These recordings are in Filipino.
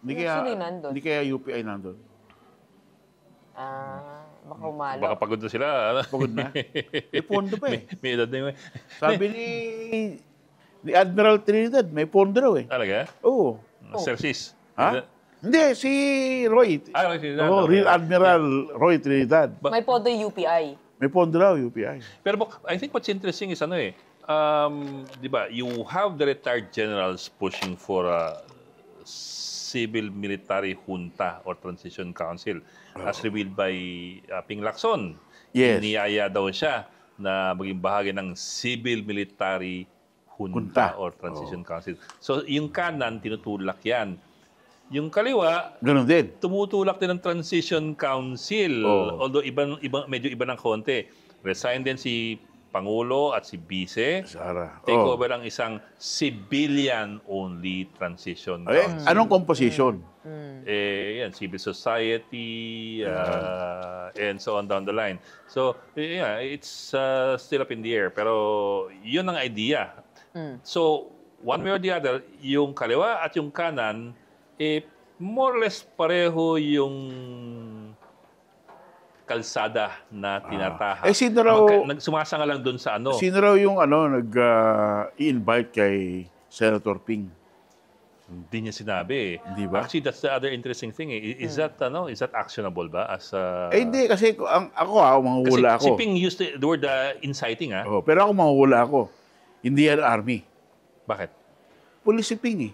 Sino yung nandun? Hindi kaya UPI nandun. Baka umalo. Baka pagod na sila. Ano? Pagod na. May pondo pa eh. May edad na yun. Sabi ni Admiral Trinidad, may pondo raw eh. Talaga? Oo. Sir Sis. Ha? Hindi, si Roy. Roy Trinidad. Oo, Real Admiral Roy Trinidad. May pondo yung UPI. May pondo raw, UPI. Pero I think what's interesting is di ba, you have the retired generals pushing for a civil military junta or transition council as revealed by Ping Lacson. Yes. Iniyaya daw siya na maging bahagi ng civil military junta or transition council. So yung kanan, tinutulak yan. Yung kaliwa, Ganun din. tumutulak din ng Transition Council. Although medyo iba ng konti. Resign din si Pangulo at si Vice. Sara. Take over ang isang civilian-only Transition Eh, Council. anong composition? Yan, civil society, and so on down the line. So, yeah, it's still up in the air. Pero yun ang idea. So, one way or the other, yung kaliwa at yung kanan, more or less pareho yung kalsada na tinataha. sino raw, Sumasanga lang doon sa ano. sino raw yung i-invite kay Senator Ping? Hindi niya sinabi. Hindi ba? Actually, that's the other interesting thing. Is that actionable ba? As Hindi, kasi ako manguhula kasi si ako. Ping used the word inciting. Pero ako manguhula ako. Indian Army. Bakit? Police si Ping eh.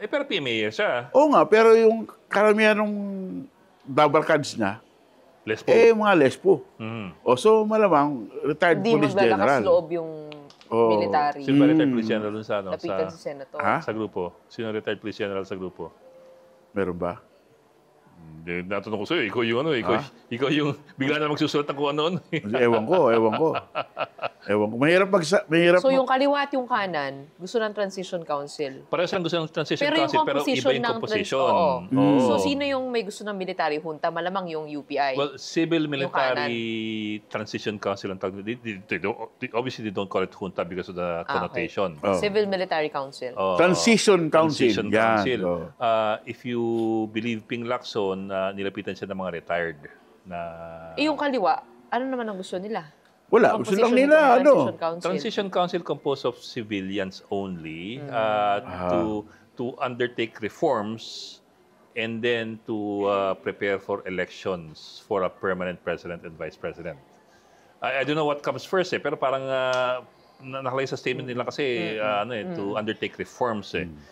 Pero PMA siya. Oo nga, pero yung karamihan ng double cards na, Lespo. mga lespo. Mhm. So malamang retired Hindi police maglalakas general. loob yung military. Sino ba retired police general dun sa, Lapitan si Senator. sa grupo? Sino retired police general sa grupo? Meron ba? Natanong ko sa'yo, ikaw yung ikaw yung bigla na magsusulat ng kung ano. Ewan ko. Mahirap So yung kaliwa at yung kanan, gusto ng Transition Council. Pareho silang gusto ng transition Pero yung council, pero iba composition yung ng composition. So sino yung may gusto ng military junta? Malamang yung UPI. Well, civil military transition council ang tawag. Obviously, they don't call it junta because of the connotation. Civil Military Council. Transition Council. Transition Yan. Council. If you believe Ping Lacson, nilapitan siya ng mga retired na Yung kaliwa, ano naman ang gusto nila? Wala. Gusto lang Composition nila, ng Transition Council. Transition Council composed of civilians only to undertake reforms and then to prepare for elections for a permanent president and vice president. I don't know what comes first pero parang nakalagay sa statement nila kasi to undertake reforms